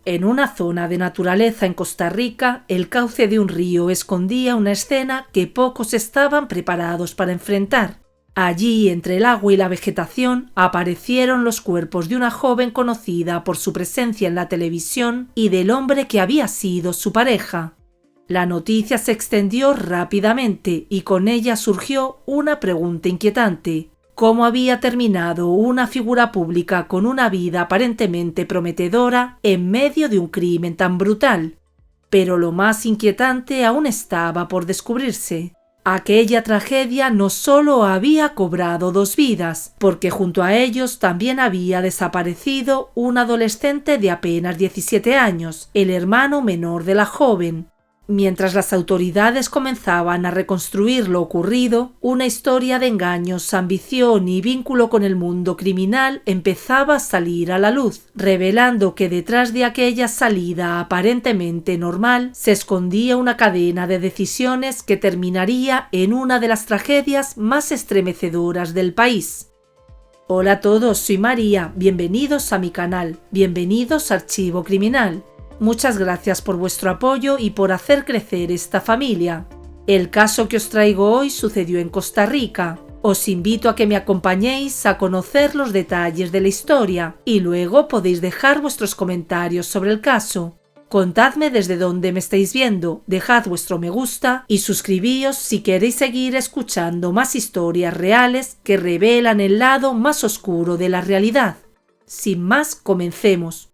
En una zona de naturaleza en Costa Rica, el cauce de un río escondía una escena que pocos estaban preparados para enfrentar. Allí, entre el agua y la vegetación, aparecieron los cuerpos de una joven conocida por su presencia en la televisión y del hombre que había sido su pareja. La noticia se extendió rápidamente y con ella surgió una pregunta inquietante. ¿Cómo había terminado una figura pública con una vida aparentemente prometedora en medio de un crimen tan brutal? Pero lo más inquietante aún estaba por descubrirse. Aquella tragedia no solo había cobrado 2 vidas, porque junto a ellos también había desaparecido un adolescente de apenas 17 años, el hermano menor de la joven. Mientras las autoridades comenzaban a reconstruir lo ocurrido, una historia de engaños, ambición y vínculo con el mundo criminal empezaba a salir a la luz, revelando que detrás de aquella salida aparentemente normal se escondía una cadena de decisiones que terminaría en una de las tragedias más estremecedoras del país. Hola a todos, soy María, bienvenidos a mi canal, bienvenidos a Archivo Criminal. Muchas gracias por vuestro apoyo y por hacer crecer esta familia. El caso que os traigo hoy sucedió en Costa Rica. Os invito a que me acompañéis a conocer los detalles de la historia y luego podéis dejar vuestros comentarios sobre el caso. Contadme desde dónde me estáis viendo, dejad vuestro me gusta y suscribíos si queréis seguir escuchando más historias reales que revelan el lado más oscuro de la realidad. Sin más, comencemos.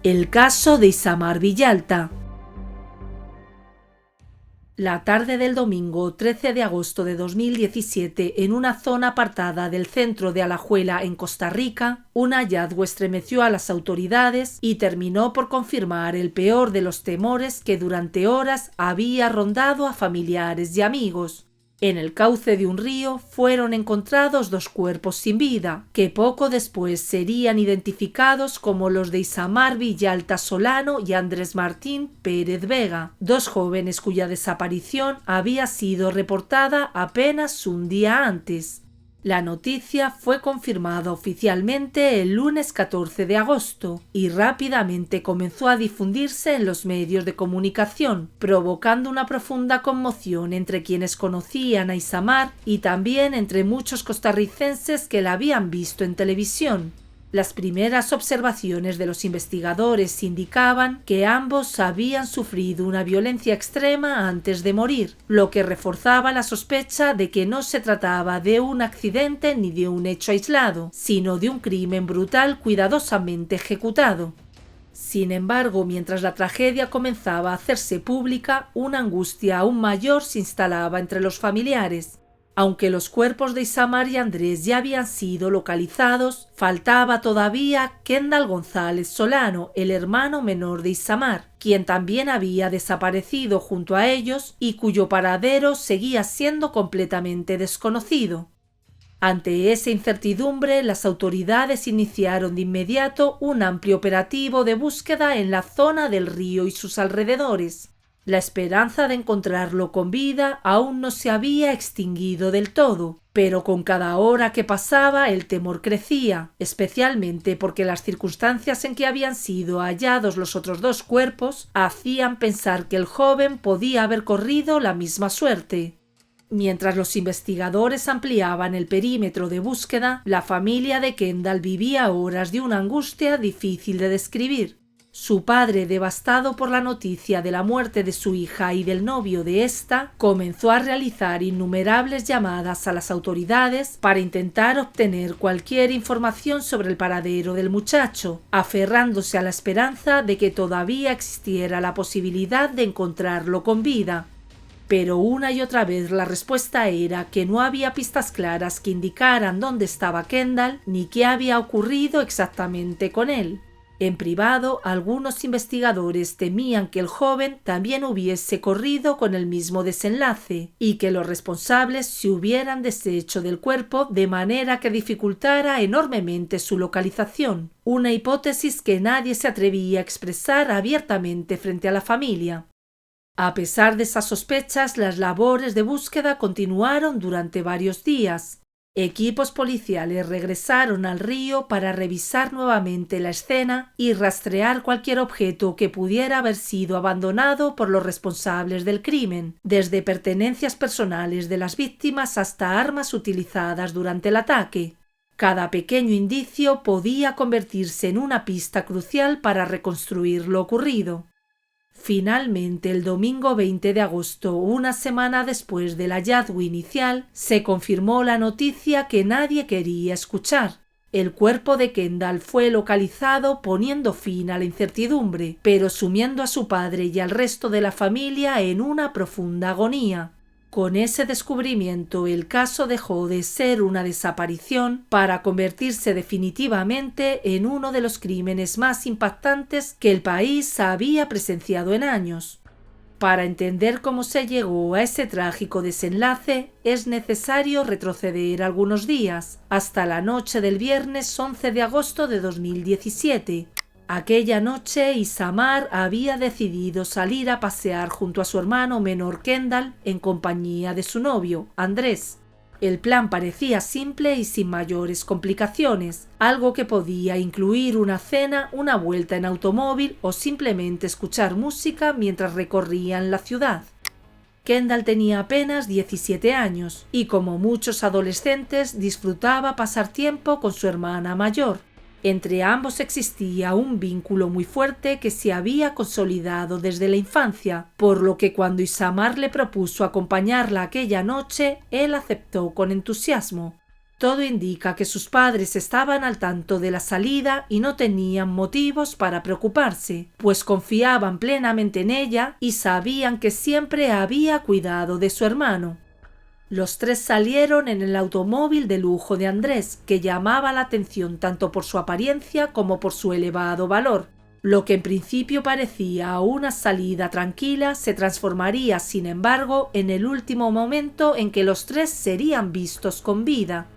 El caso de Isamar Villalta. La tarde del domingo 13 de agosto de 2017, en una zona apartada del centro de Alajuela, en Costa Rica, un hallazgo estremeció a las autoridades y terminó por confirmar el peor de los temores que durante horas había rondado a familiares y amigos. En el cauce de un río fueron encontrados 2 cuerpos sin vida, que poco después serían identificados como los de Isamar Villalta Solano y Andrés Martín Pérez Vega, 2 jóvenes cuya desaparición había sido reportada apenas un día antes. La noticia fue confirmada oficialmente el lunes 14 de agosto y rápidamente comenzó a difundirse en los medios de comunicación, provocando una profunda conmoción entre quienes conocían a Isamar y también entre muchos costarricenses que la habían visto en televisión. Las primeras observaciones de los investigadores indicaban que ambos habían sufrido una violencia extrema antes de morir, lo que reforzaba la sospecha de que no se trataba de un accidente ni de un hecho aislado, sino de un crimen brutal cuidadosamente ejecutado. Sin embargo, mientras la tragedia comenzaba a hacerse pública, una angustia aún mayor se instalaba entre los familiares. Aunque los cuerpos de Isamar y Andrés ya habían sido localizados, faltaba todavía Kendall González Solano, el hermano menor de Isamar, quien también había desaparecido junto a ellos y cuyo paradero seguía siendo completamente desconocido. Ante esa incertidumbre, las autoridades iniciaron de inmediato un amplio operativo de búsqueda en la zona del río y sus alrededores. La esperanza de encontrarlo con vida aún no se había extinguido del todo, pero con cada hora que pasaba el temor crecía, especialmente porque las circunstancias en que habían sido hallados los otros 2 cuerpos hacían pensar que el joven podía haber corrido la misma suerte. Mientras los investigadores ampliaban el perímetro de búsqueda, la familia de Kendall vivía horas de una angustia difícil de describir. Su padre, devastado por la noticia de la muerte de su hija y del novio de ésta, comenzó a realizar innumerables llamadas a las autoridades para intentar obtener cualquier información sobre el paradero del muchacho, aferrándose a la esperanza de que todavía existiera la posibilidad de encontrarlo con vida. Pero una y otra vez la respuesta era que no había pistas claras que indicaran dónde estaba Kendall ni qué había ocurrido exactamente con él. En privado, algunos investigadores temían que el joven también hubiese corrido con el mismo desenlace y que los responsables se hubieran deshecho del cuerpo de manera que dificultara enormemente su localización, una hipótesis que nadie se atrevía a expresar abiertamente frente a la familia. A pesar de esas sospechas, las labores de búsqueda continuaron durante varios días. Equipos policiales regresaron al río para revisar nuevamente la escena y rastrear cualquier objeto que pudiera haber sido abandonado por los responsables del crimen, desde pertenencias personales de las víctimas hasta armas utilizadas durante el ataque. Cada pequeño indicio podía convertirse en una pista crucial para reconstruir lo ocurrido. Finalmente, el domingo 20 de agosto, una semana después del hallazgo inicial, se confirmó la noticia que nadie quería escuchar. El cuerpo de Kendall fue localizado poniendo fin a la incertidumbre, pero sumiendo a su padre y al resto de la familia en una profunda agonía. Con ese descubrimiento, el caso dejó de ser una desaparición para convertirse definitivamente en uno de los crímenes más impactantes que el país había presenciado en años. Para entender cómo se llegó a ese trágico desenlace, es necesario retroceder algunos días, hasta la noche del viernes 11 de agosto de 2017. Aquella noche, Isamar había decidido salir a pasear junto a su hermano menor Kendall en compañía de su novio, Andrés. El plan parecía simple y sin mayores complicaciones, algo que podía incluir una cena, una vuelta en automóvil o simplemente escuchar música mientras recorrían la ciudad. Kendall tenía apenas 17 años y, como muchos adolescentes, disfrutaba pasar tiempo con su hermana mayor. Entre ambos existía un vínculo muy fuerte que se había consolidado desde la infancia, por lo que cuando Isamar le propuso acompañarla aquella noche, él aceptó con entusiasmo. Todo indica que sus padres estaban al tanto de la salida y no tenían motivos para preocuparse, pues confiaban plenamente en ella y sabían que siempre había cuidado de su hermano. Los tres salieron en el automóvil de lujo de Andrés, que llamaba la atención tanto por su apariencia como por su elevado valor. Lo que en principio parecía una salida tranquila se transformaría, sin embargo, en el último momento en que los tres serían vistos con vida.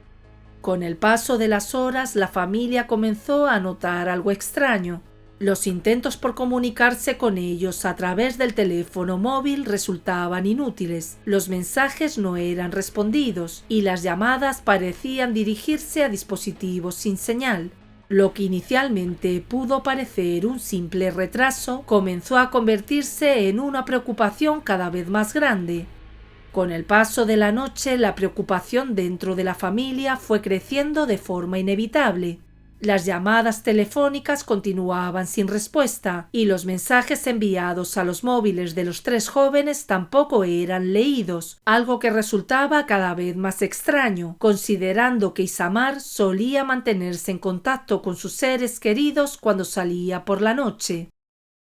Con el paso de las horas, la familia comenzó a notar algo extraño. Los intentos por comunicarse con ellos a través del teléfono móvil resultaban inútiles, los mensajes no eran respondidos y las llamadas parecían dirigirse a dispositivos sin señal. Lo que inicialmente pudo parecer un simple retraso comenzó a convertirse en una preocupación cada vez más grande. Con el paso de la noche, la preocupación dentro de la familia fue creciendo de forma inevitable. Las llamadas telefónicas continuaban sin respuesta y los mensajes enviados a los móviles de los tres jóvenes tampoco eran leídos, algo que resultaba cada vez más extraño, considerando que Isamar solía mantenerse en contacto con sus seres queridos cuando salía por la noche.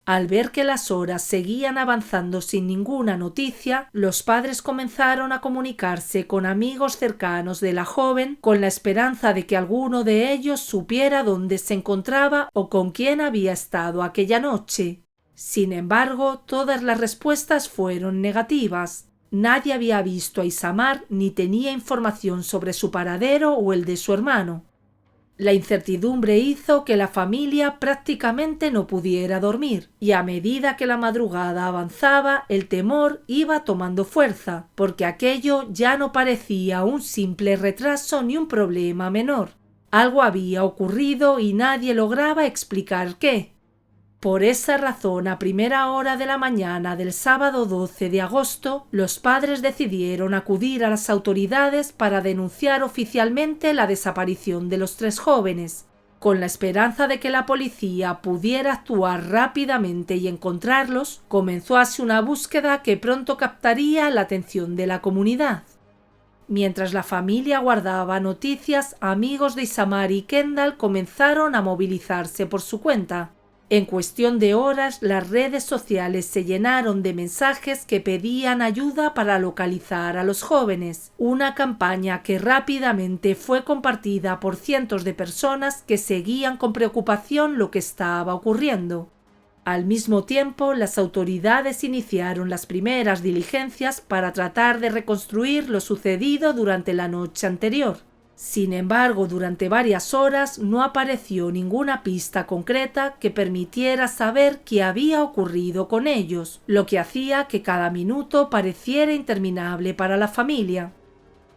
Al ver que las horas seguían avanzando sin ninguna noticia, los padres comenzaron a comunicarse con amigos cercanos de la joven con la esperanza de que alguno de ellos supiera dónde se encontraba o con quién había estado aquella noche. Sin embargo, todas las respuestas fueron negativas. Nadie había visto a Isamar ni tenía información sobre su paradero o el de su hermano. La incertidumbre hizo que la familia prácticamente no pudiera dormir, y a medida que la madrugada avanzaba, el temor iba tomando fuerza, porque aquello ya no parecía un simple retraso ni un problema menor. Algo había ocurrido y nadie lograba explicar qué. Por esa razón, a primera hora de la mañana del sábado 12 de agosto, los padres decidieron acudir a las autoridades para denunciar oficialmente la desaparición de los tres jóvenes, con la esperanza de que la policía pudiera actuar rápidamente y encontrarlos. Comenzó así una búsqueda que pronto captaría la atención de la comunidad. Mientras la familia guardaba noticias, amigos de Isamar y Kendall comenzaron a movilizarse por su cuenta. En cuestión de horas, las redes sociales se llenaron de mensajes que pedían ayuda para localizar a los jóvenes, una campaña que rápidamente fue compartida por cientos de personas que seguían con preocupación lo que estaba ocurriendo. Al mismo tiempo, las autoridades iniciaron las primeras diligencias para tratar de reconstruir lo sucedido durante la noche anterior. Sin embargo, durante varias horas no apareció ninguna pista concreta que permitiera saber qué había ocurrido con ellos, lo que hacía que cada minuto pareciera interminable para la familia.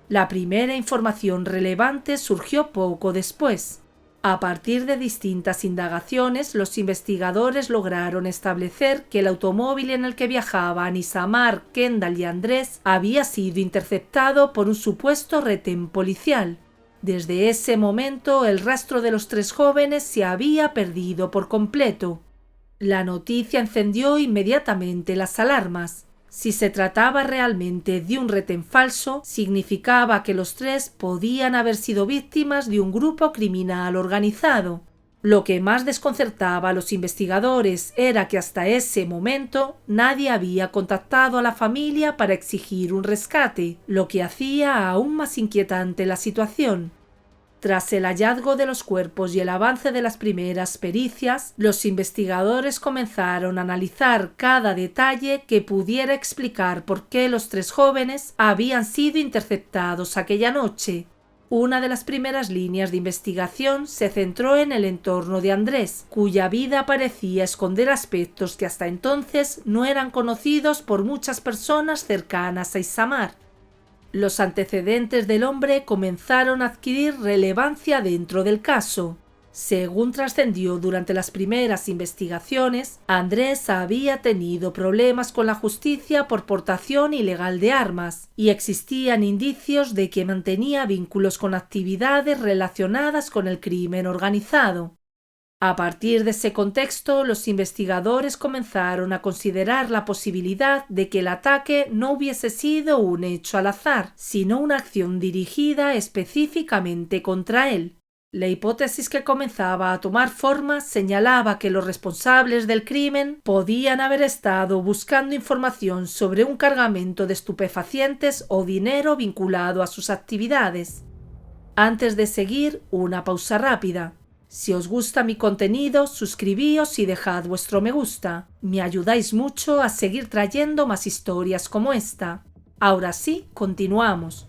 La primera información relevante surgió poco después. A partir de distintas indagaciones, los investigadores lograron establecer que el automóvil en el que viajaban Isamar, Kendall y Andrés había sido interceptado por un supuesto retén policial. Desde ese momento, el rastro de los 3 jóvenes se había perdido por completo. La noticia encendió inmediatamente las alarmas. Si se trataba realmente de un retén falso, significaba que los 3 podían haber sido víctimas de un grupo criminal organizado. Lo que más desconcertaba a los investigadores era que hasta ese momento nadie había contactado a la familia para exigir un rescate, lo que hacía aún más inquietante la situación. Tras el hallazgo de los cuerpos y el avance de las primeras pericias, los investigadores comenzaron a analizar cada detalle que pudiera explicar por qué los 3 jóvenes habían sido interceptados aquella noche. Una de las primeras líneas de investigación se centró en el entorno de Andrés, cuya vida parecía esconder aspectos que hasta entonces no eran conocidos por muchas personas cercanas a Isamar. Los antecedentes del hombre comenzaron a adquirir relevancia dentro del caso. Según trascendió durante las primeras investigaciones, Andrés había tenido problemas con la justicia por portación ilegal de armas, y existían indicios de que mantenía vínculos con actividades relacionadas con el crimen organizado. A partir de ese contexto, los investigadores comenzaron a considerar la posibilidad de que el ataque no hubiese sido un hecho al azar, sino una acción dirigida específicamente contra él. La hipótesis que comenzaba a tomar forma señalaba que los responsables del crimen podían haber estado buscando información sobre un cargamento de estupefacientes o dinero vinculado a sus actividades. Antes de seguir, una pausa rápida. Si os gusta mi contenido, suscribíos y dejad vuestro me gusta. Me ayudáis mucho a seguir trayendo más historias como esta. Ahora sí, continuamos.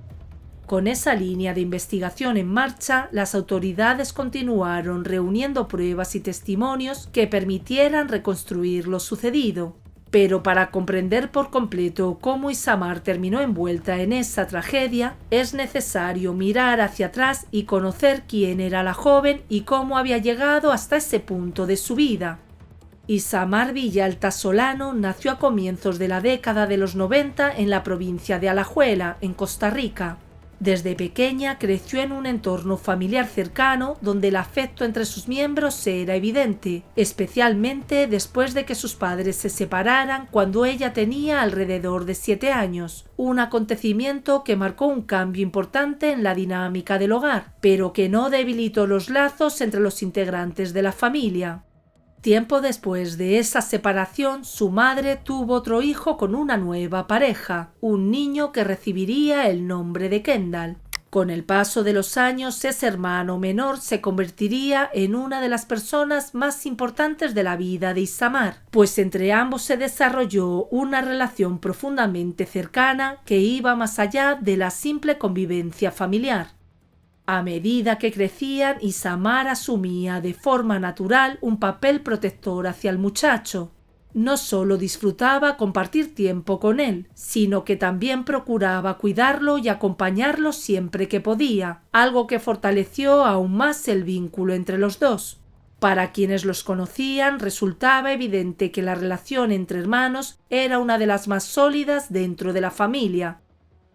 Con esa línea de investigación en marcha, las autoridades continuaron reuniendo pruebas y testimonios que permitieran reconstruir lo sucedido. Pero para comprender por completo cómo Isamar terminó envuelta en esa tragedia, es necesario mirar hacia atrás y conocer quién era la joven y cómo había llegado hasta ese punto de su vida. Isamar Villalta Solano nació a comienzos de la década de los 90 en la provincia de Alajuela, en Costa Rica. Desde pequeña creció en un entorno familiar cercano donde el afecto entre sus miembros era evidente, especialmente después de que sus padres se separaran cuando ella tenía alrededor de 7 años, un acontecimiento que marcó un cambio importante en la dinámica del hogar, pero que no debilitó los lazos entre los integrantes de la familia. Tiempo después de esa separación, su madre tuvo otro hijo con una nueva pareja, un niño que recibiría el nombre de Kendall. Con el paso de los años, ese hermano menor se convertiría en una de las personas más importantes de la vida de Isamar, pues entre ambos se desarrolló una relación profundamente cercana que iba más allá de la simple convivencia familiar. A medida que crecían, Isamar asumía de forma natural un papel protector hacia el muchacho. No solo disfrutaba compartir tiempo con él, sino que también procuraba cuidarlo y acompañarlo siempre que podía, algo que fortaleció aún más el vínculo entre los dos. Para quienes los conocían, resultaba evidente que la relación entre hermanos era una de las más sólidas dentro de la familia.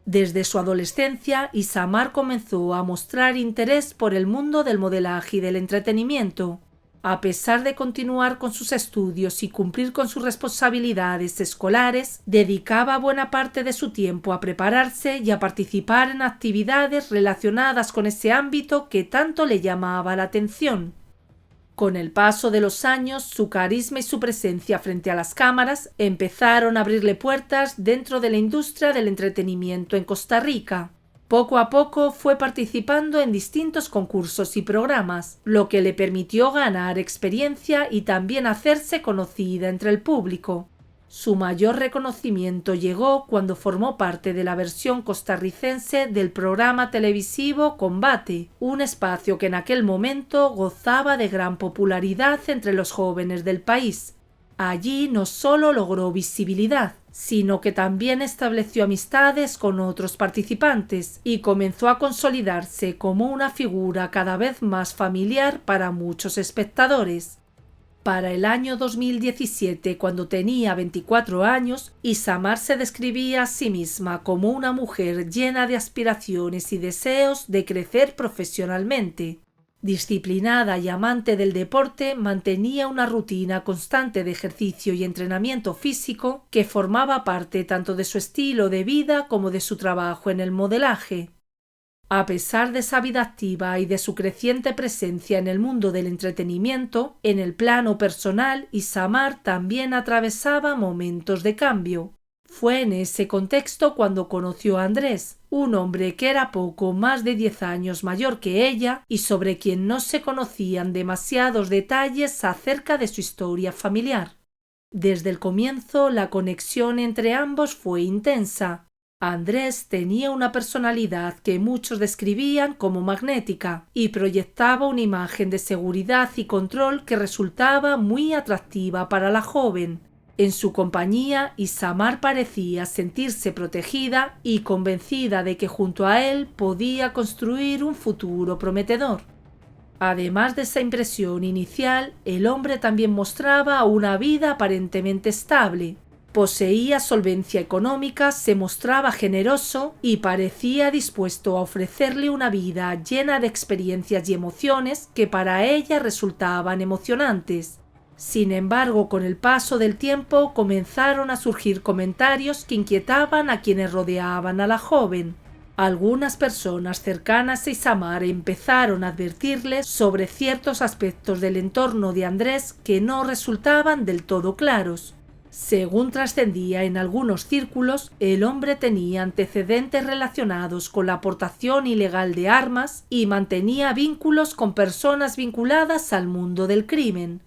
Desde su adolescencia, Isamar comenzó a mostrar interés por el mundo del modelaje y del entretenimiento. A pesar de continuar con sus estudios y cumplir con sus responsabilidades escolares, dedicaba buena parte de su tiempo a prepararse y a participar en actividades relacionadas con ese ámbito que tanto le llamaba la atención. Con el paso de los años, su carisma y su presencia frente a las cámaras empezaron a abrirle puertas dentro de la industria del entretenimiento en Costa Rica. Poco a poco fue participando en distintos concursos y programas, lo que le permitió ganar experiencia y también hacerse conocida entre el público. Su mayor reconocimiento llegó cuando formó parte de la versión costarricense del programa televisivo Combate, un espacio que en aquel momento gozaba de gran popularidad entre los jóvenes del país. Allí no solo logró visibilidad, sino que también estableció amistades con otros participantes y comenzó a consolidarse como una figura cada vez más familiar para muchos espectadores. Para el año 2017, cuando tenía 24 años, Isamar se describía a sí misma como una mujer llena de aspiraciones y deseos de crecer profesionalmente. Disciplinada y amante del deporte, mantenía una rutina constante de ejercicio y entrenamiento físico que formaba parte tanto de su estilo de vida como de su trabajo en el modelaje. A pesar de esa vida activa y de su creciente presencia en el mundo del entretenimiento, en el plano personal, Isamar también atravesaba momentos de cambio. Fue en ese contexto cuando conoció a Andrés, un hombre que era poco más de 10 años mayor que ella y sobre quien no se conocían demasiados detalles acerca de su historia familiar. Desde el comienzo, la conexión entre ambos fue intensa. Andrés tenía una personalidad que muchos describían como magnética y proyectaba una imagen de seguridad y control que resultaba muy atractiva para la joven. En su compañía, Isamar parecía sentirse protegida y convencida de que junto a él podía construir un futuro prometedor. Además de esa impresión inicial, el hombre también mostraba una vida aparentemente estable. Poseía solvencia económica, se mostraba generoso y parecía dispuesto a ofrecerle una vida llena de experiencias y emociones que para ella resultaban emocionantes. Sin embargo, con el paso del tiempo comenzaron a surgir comentarios que inquietaban a quienes rodeaban a la joven. Algunas personas cercanas a Isamar empezaron a advertirle sobre ciertos aspectos del entorno de Andrés que no resultaban del todo claros. Según trascendía en algunos círculos, el hombre tenía antecedentes relacionados con la aportación ilegal de armas y mantenía vínculos con personas vinculadas al mundo del crimen.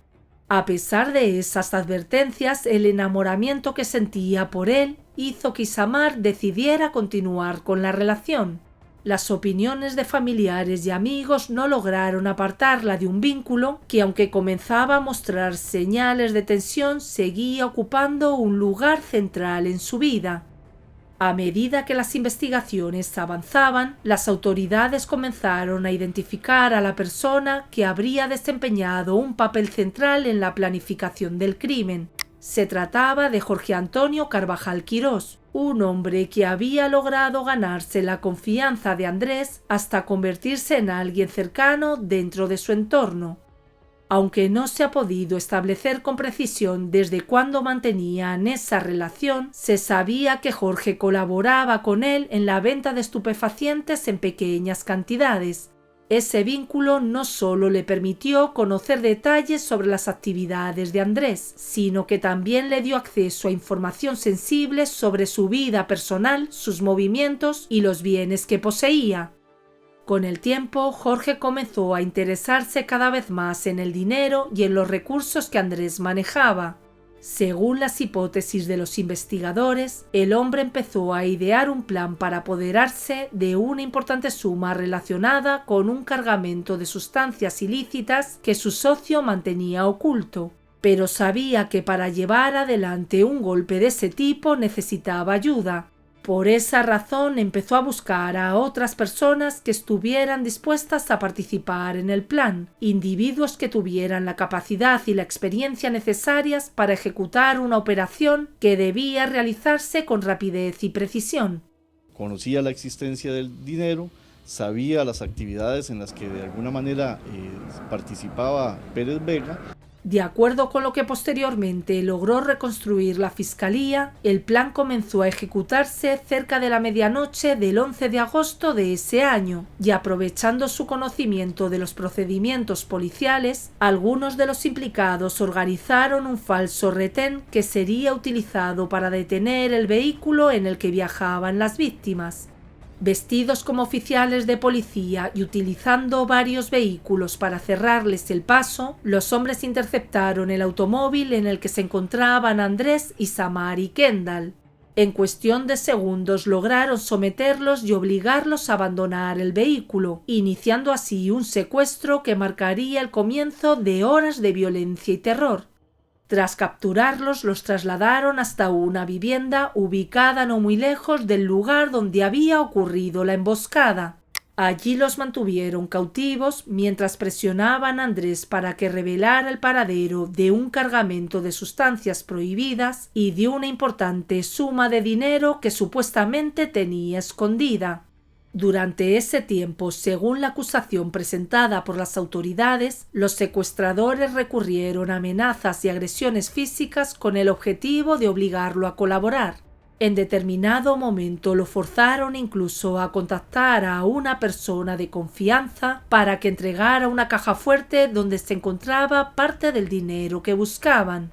A pesar de esas advertencias, el enamoramiento que sentía por él hizo que Isamar decidiera continuar con la relación. Las opiniones de familiares y amigos no lograron apartarla de un vínculo que, aunque comenzaba a mostrar señales de tensión, seguía ocupando un lugar central en su vida. A medida que las investigaciones avanzaban, las autoridades comenzaron a identificar a la persona que habría desempeñado un papel central en la planificación del crimen. Se trataba de Jorge Antonio Carvajal Quirós, un hombre que había logrado ganarse la confianza de Andrés hasta convertirse en alguien cercano dentro de su entorno. Aunque no se ha podido establecer con precisión desde cuándo mantenían esa relación, se sabía que Jorge colaboraba con él en la venta de estupefacientes en pequeñas cantidades. Ese vínculo no solo le permitió conocer detalles sobre las actividades de Andrés, sino que también le dio acceso a información sensible sobre su vida personal, sus movimientos y los bienes que poseía. Con el tiempo, Jorge comenzó a interesarse cada vez más en el dinero y en los recursos que Andrés manejaba. Según las hipótesis de los investigadores, el hombre empezó a idear un plan para apoderarse de una importante suma relacionada con un cargamento de sustancias ilícitas que su socio mantenía oculto, pero sabía que para llevar adelante un golpe de ese tipo necesitaba ayuda. Por esa razón empezó a buscar a otras personas que estuvieran dispuestas a participar en el plan, individuos que tuvieran la capacidad y la experiencia necesarias para ejecutar una operación que debía realizarse con rapidez y precisión. Conocía la existencia del dinero, sabía las actividades en las que de alguna manera participaba Pérez Vega De acuerdo con lo que posteriormente logró reconstruir la Fiscalía, el plan comenzó a ejecutarse cerca de la medianoche del 11 de agosto de ese año, y aprovechando su conocimiento de los procedimientos policiales, algunos de los implicados organizaron un falso retén que sería utilizado para detener el vehículo en el que viajaban las víctimas. Vestidos como oficiales de policía y utilizando varios vehículos para cerrarles el paso, los hombres interceptaron el automóvil en el que se encontraban Andrés, Isamar y Kendall. En cuestión de segundos lograron someterlos y obligarlos a abandonar el vehículo, iniciando así un secuestro que marcaría el comienzo de horas de violencia y terror. Tras capturarlos, los trasladaron hasta una vivienda ubicada no muy lejos del lugar donde había ocurrido la emboscada. Allí los mantuvieron cautivos mientras presionaban a Andrés para que revelara el paradero de un cargamento de sustancias prohibidas y de una importante suma de dinero que supuestamente tenía escondida. Durante ese tiempo, según la acusación presentada por las autoridades, los secuestradores recurrieron a amenazas y agresiones físicas con el objetivo de obligarlo a colaborar. En determinado momento lo forzaron incluso a contactar a una persona de confianza para que entregara una caja fuerte donde se encontraba parte del dinero que buscaban.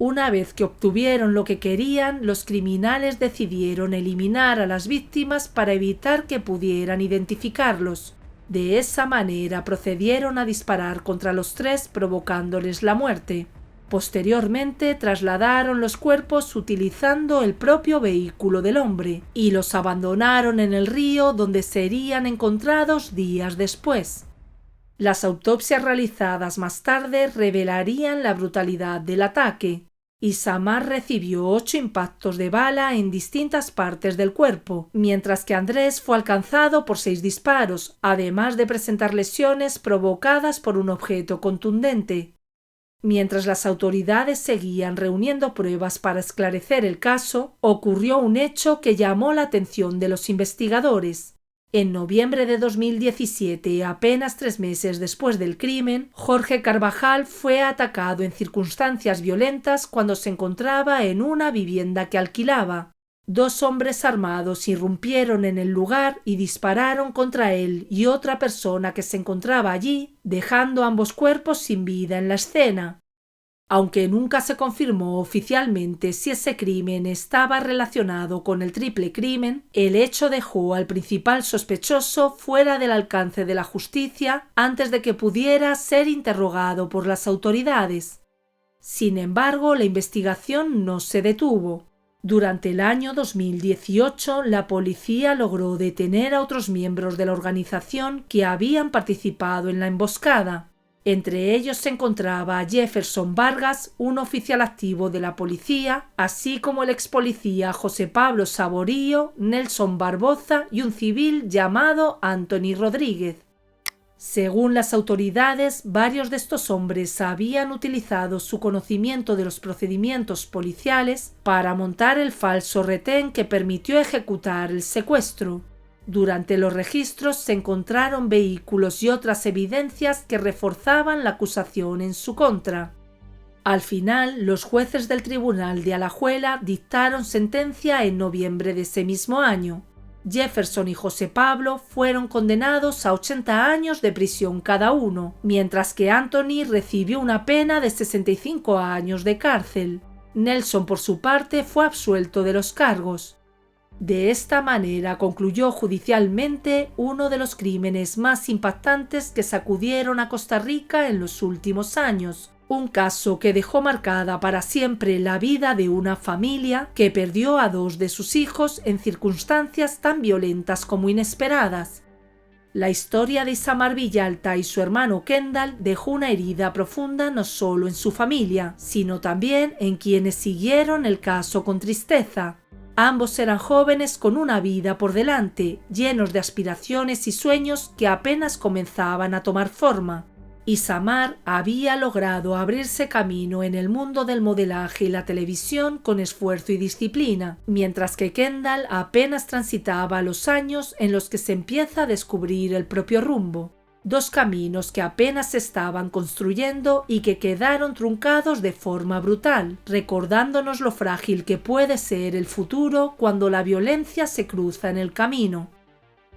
Una vez que obtuvieron lo que querían, los criminales decidieron eliminar a las víctimas para evitar que pudieran identificarlos. De esa manera procedieron a disparar contra los tres, provocándoles la muerte. Posteriormente trasladaron los cuerpos utilizando el propio vehículo del hombre y los abandonaron en el río, donde serían encontrados días después. Las autopsias realizadas más tarde revelarían la brutalidad del ataque. Isamar recibió 8 impactos de bala en distintas partes del cuerpo, mientras que Andrés fue alcanzado por 6 disparos, además de presentar lesiones provocadas por un objeto contundente. Mientras las autoridades seguían reuniendo pruebas para esclarecer el caso, ocurrió un hecho que llamó la atención de los investigadores. En noviembre de 2017, apenas 3 meses después del crimen, Jorge Carvajal fue atacado en circunstancias violentas cuando se encontraba en una vivienda que alquilaba. 2 hombres armados irrumpieron en el lugar y dispararon contra él y otra persona que se encontraba allí, dejando ambos cuerpos sin vida en la escena. Aunque nunca se confirmó oficialmente si ese crimen estaba relacionado con el triple crimen, el hecho dejó al principal sospechoso fuera del alcance de la justicia antes de que pudiera ser interrogado por las autoridades. Sin embargo, la investigación no se detuvo. Durante el año 2018, la policía logró detener a otros miembros de la organización que habían participado en la emboscada. Entre ellos se encontraba Jefferson Vargas, un oficial activo de la policía, así como el expolicía José Pablo Saborío, Nelson Barboza y un civil llamado Anthony Rodríguez. Según las autoridades, varios de estos hombres habían utilizado su conocimiento de los procedimientos policiales para montar el falso retén que permitió ejecutar el secuestro. Durante los registros se encontraron vehículos y otras evidencias que reforzaban la acusación en su contra. Al final, los jueces del Tribunal de Alajuela dictaron sentencia en noviembre de ese mismo año. Jefferson y José Pablo fueron condenados a 80 años de prisión cada uno, mientras que Anthony recibió una pena de 65 años de cárcel. Nelson, por su parte, fue absuelto de los cargos. De esta manera concluyó judicialmente uno de los crímenes más impactantes que sacudieron a Costa Rica en los últimos años, un caso que dejó marcada para siempre la vida de una familia que perdió a 2 de sus hijos en circunstancias tan violentas como inesperadas. La historia de Isamar Villalta y su hermano Kendall dejó una herida profunda no solo en su familia, sino también en quienes siguieron el caso con tristeza. Ambos eran jóvenes con una vida por delante, llenos de aspiraciones y sueños que apenas comenzaban a tomar forma. Isamar había logrado abrirse camino en el mundo del modelaje y la televisión con esfuerzo y disciplina, mientras que Kendall apenas transitaba los años en los que se empieza a descubrir el propio rumbo. Dos caminos que apenas se estaban construyendo y que quedaron truncados de forma brutal, recordándonos lo frágil que puede ser el futuro cuando la violencia se cruza en el camino.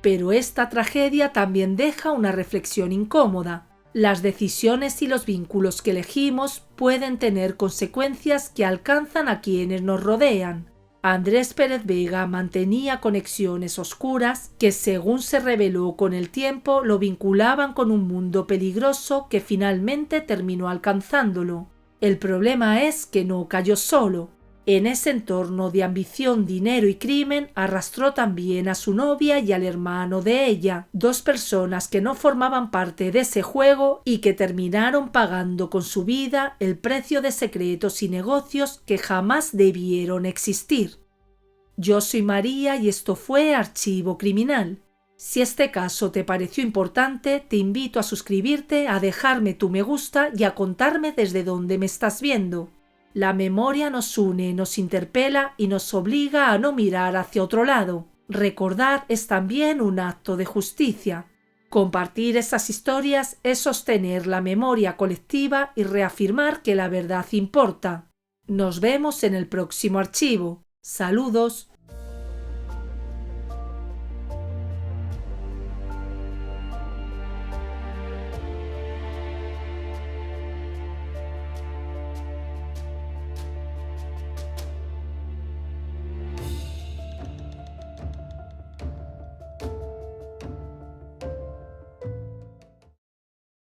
Pero esta tragedia también deja una reflexión incómoda. Las decisiones y los vínculos que elegimos pueden tener consecuencias que alcanzan a quienes nos rodean. Andrés Pérez Vega mantenía conexiones oscuras que, según se reveló con el tiempo, lo vinculaban con un mundo peligroso que finalmente terminó alcanzándolo. El problema es que no cayó solo. En ese entorno de ambición, dinero y crimen arrastró también a su novia y al hermano de ella, dos personas que no formaban parte de ese juego y que terminaron pagando con su vida el precio de secretos y negocios que jamás debieron existir. Yo soy María y esto fue Archivo Criminal. Si este caso te pareció importante, te invito a suscribirte, a dejarme tu me gusta y a contarme desde dónde me estás viendo. La memoria nos une, nos interpela y nos obliga a no mirar hacia otro lado. Recordar es también un acto de justicia. Compartir esas historias es sostener la memoria colectiva y reafirmar que la verdad importa. Nos vemos en el próximo archivo. Saludos.